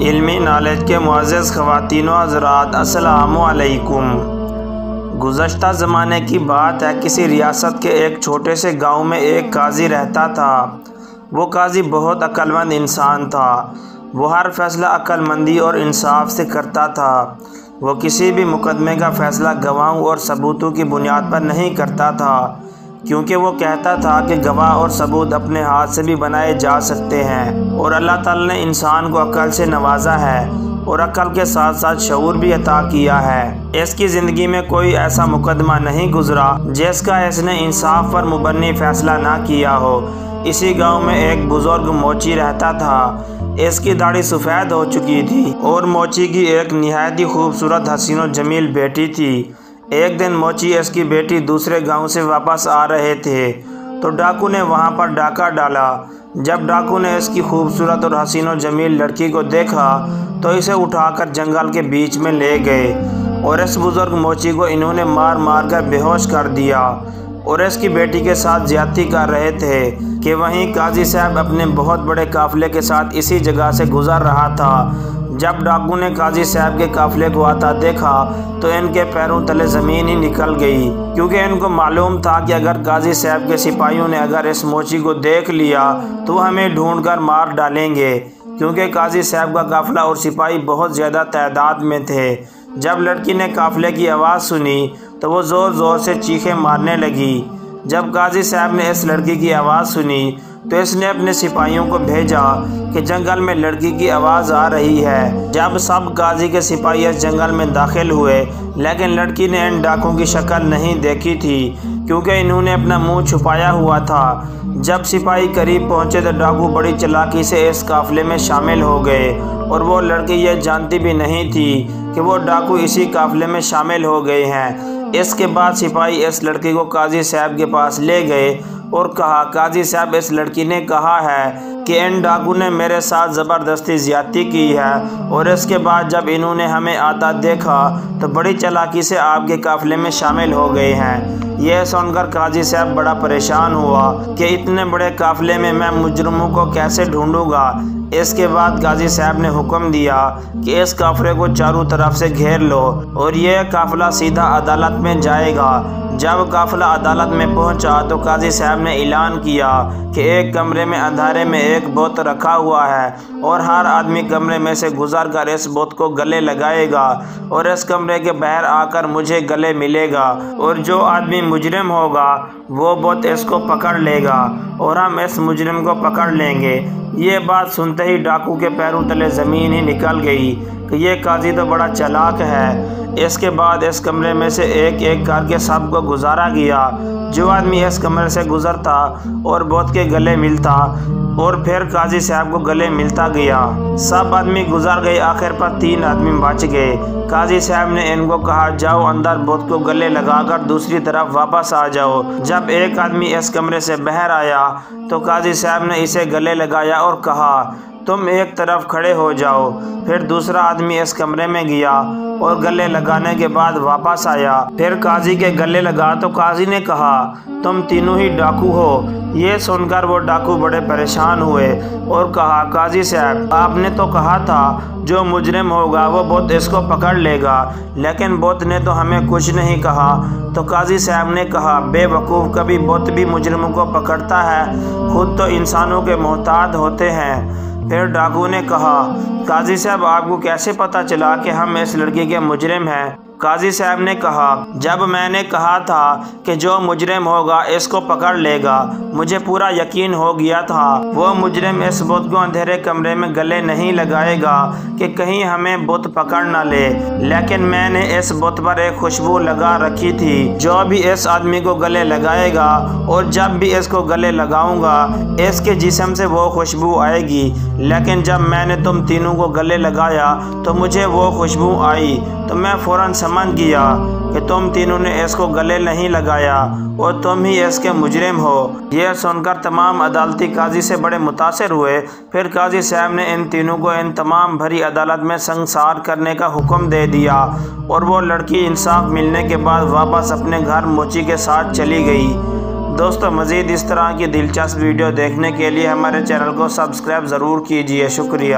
علمی نالج کے معزز خواتین و حضرات، السلام علیکم۔ گزشتہ زمانے کی بات ہے، کسی ریاست کے ایک چھوٹے سے گاؤں میں ایک قاضی رہتا تھا۔ وہ قاضی بہت عقل مند انسان تھا۔ وہ ہر فیصلہ عقل مندی اور انصاف سے کرتا تھا۔ وہ کسی بھی مقدمے کا فیصلہ گواہوں اور ثبوتوں کی بنیاد پر نہیں کرتا تھا، کیونکہ وہ کہتا تھا کہ گواہ اور ثبوت اپنے ہاتھ سے بھی بنائے جا سکتے ہیں، اور اللہ تعالی نے انسان کو عقل سے نوازا ہے اور عقل کے ساتھ ساتھ شعور بھی عطا کیا ہے۔ اس کی زندگی میں کوئی ایسا مقدمہ نہیں گزرا جس کا اس نے انصاف پر مبنی فیصلہ نہ کیا ہو۔ اسی گاؤں میں ایک بزرگ موچی رہتا تھا۔ اس کی داڑھی سفید ہو چکی تھی اور موچی کی ایک نہایت ہی خوبصورت حسین و جمیل بیٹی تھی۔ ایک دن موچی اس کی بیٹی دوسرے گاؤں سے واپس آ رہے تھے تو ڈاکو نے وہاں پر ڈاکہ ڈالا۔ جب ڈاکو نے اس کی خوبصورت اور حسین و جمیل لڑکی کو دیکھا تو اسے اٹھا کر جنگل کے بیچ میں لے گئے، اور اس بزرگ موچی کو انہوں نے مار مار کر بے ہوش کر دیا، اور اس کی بیٹی کے ساتھ زیادتی کر رہے تھے کہ وہیں قاضی صاحب اپنے بہت بڑے قافلے کے ساتھ اسی جگہ سے گزر رہا تھا۔ جب ڈاکو نے قاضی صاحب کے قافلے کو آتا دیکھا تو ان کے پیروں تلے زمین ہی نکل گئی، کیونکہ ان کو معلوم تھا کہ اگر قاضی صاحب کے سپاہیوں نے اگر اس موچی کو دیکھ لیا تو وہ ہمیں ڈھونڈ کر مار ڈالیں گے، کیونکہ قاضی صاحب کا قافلہ اور سپاہی بہت زیادہ تعداد میں تھے۔ جب لڑکی نے قافلے کی آواز سنی تو وہ زور زور سے چیخیں مارنے لگی۔ جب قاضی صاحب نے اس لڑکی کی آواز سنی تو اس نے اپنے سپاہیوں کو بھیجا کہ جنگل میں لڑکی کی آواز آ رہی ہے۔ جب سب قاضی کے سپاہی اس جنگل میں داخل ہوئے، لیکن لڑکی نے ان ڈاکوں کی شکل نہیں دیکھی تھی، کیونکہ انہوں نے اپنا منہ چھپایا ہوا تھا۔ جب سپاہی قریب پہنچے تو ڈاکو بڑی چالاکی سے اس قافلے میں شامل ہو گئے، اور وہ لڑکی یہ جانتی بھی نہیں تھی کہ وہ ڈاکو اسی قافلے میں شامل ہو گئے ہیں۔ اس کے بعد سپاہی اس لڑکی کو قاضی صاحب کے پاس لے گئے اور کہا، قاضی صاحب، اس لڑکی نے کہا ہے کہ ان ڈاکو نے میرے ساتھ زبردستی زیادتی کی ہے، اور اس کے بعد جب انہوں نے ہمیں آتا دیکھا تو بڑی چالاکی سے آپ کے قافلے میں شامل ہو گئے ہیں۔ یہ سن کر قاضی صاحب بڑا پریشان ہوا کہ اتنے بڑے قافلے میں میں مجرموں کو کیسے ڈھونڈوں گا۔ اس کے بعد قاضی صاحب نے حکم دیا کہ اس قافلے کو چاروں طرف سے گھیر لو، اور یہ قافلہ سیدھا عدالت میں جائے گا۔ جب قافلہ عدالت میں پہنچا تو قاضی صاحب نے اعلان کیا کہ ایک کمرے میں اندھیرے میں ایک بت رکھا ہوا ہے، اور ہر آدمی کمرے میں سے گزر کر اس بت کو گلے لگائے گا، اور اس کمرے کے باہر آ کر مجھے گلے ملے گا، اور جو آدمی مجرم ہوگا وہ بت اس کو پکڑ لے گا، اور ہم اس مجرم کو پکڑ لیں گے۔ یہ بات سنتے ہی ڈاکو کے پیروں تلے زمین ہی نکل گئی کہ یہ قاضی تو بڑا چالاک ہے۔ اس کے بعد اس کمرے میں سے ایک ایک کر کے سب کو گزارا گیا۔ جو آدمی اس کمرے سے گزرتا اور بت کے گلے ملتا، اور پھر قاضی صاحب کو گلے ملتا گیا۔ سب آدمی گزر گئے، آخر پر 3 آدمی بچ گئے۔ قاضی صاحب نے ان کو کہا، جاؤ اندر بت کو گلے لگا کر دوسری طرف واپس آ جاؤ۔ جب ایک آدمی اس کمرے سے باہر آیا تو قاضی صاحب نے اسے گلے لگایا اور کہا، تم ایک طرف کھڑے ہو جاؤ۔ پھر دوسرا آدمی اس کمرے میں گیا اور گلے لگانے کے بعد واپس آیا۔ پھر قاضی کے گلے لگا تو قاضی نے کہا، تم تینوں ہی ڈاکو ہو۔ یہ سن کر وہ ڈاکو بڑے پریشان ہوئے اور کہا، قاضی صاحب، آپ نے تو کہا تھا جو مجرم ہوگا وہ بت اس کو پکڑ لے گا، لیکن بت نے تو ہمیں کچھ نہیں کہا۔ تو قاضی صاحب نے کہا، بے وقوف، کبھی بت بھی مجرموں کو پکڑتا ہے؟ خود تو انسانوں کے محتاط ہوتے ہیں۔ پھر ڈاکو نے کہا، قاضی صاحب، آپ کو کیسے پتہ چلا کہ ہم اس لڑکی کے مجرم ہیں؟ قاضی صاحب نے کہا، جب میں نے کہا تھا کہ جو مجرم ہوگا اس کو پکڑ لے گا، مجھے پورا یقین ہو گیا تھا وہ مجرم اس بت کو اندھیرے کمرے میں گلے نہیں لگائے گا کہ کہیں ہمیں بت پکڑ نہ لے، لیکن میں نے اس بت پر ایک خوشبو لگا رکھی تھی۔ جو بھی اس آدمی کو گلے لگائے گا اور جب بھی اس کو گلے لگاؤں گا اس کے جسم سے وہ خوشبو آئے گی، لیکن جب میں نے تم تینوں کو گلے لگایا تو مجھے وہ خوشبو آئی، تو میں فوراً سمجھ گیا کہ تم تینوں نے اس کو گلے نہیں لگایا اور تم ہی اس کے مجرم ہو۔ یہ سن کر تمام عدالتی قاضی سے بڑے متاثر ہوئے۔ پھر قاضی صاحب نے ان تینوں کو ان تمام بھری عدالت میں سنگسار کرنے کا حکم دے دیا، اور وہ لڑکی انصاف ملنے کے بعد واپس اپنے گھر موچی کے ساتھ چلی گئی۔ دوستو، مزید اس طرح کی دلچسپ ویڈیو دیکھنے کے لیے ہمارے چینل کو سبسکرائب ضرور کیجیے۔ شکریہ۔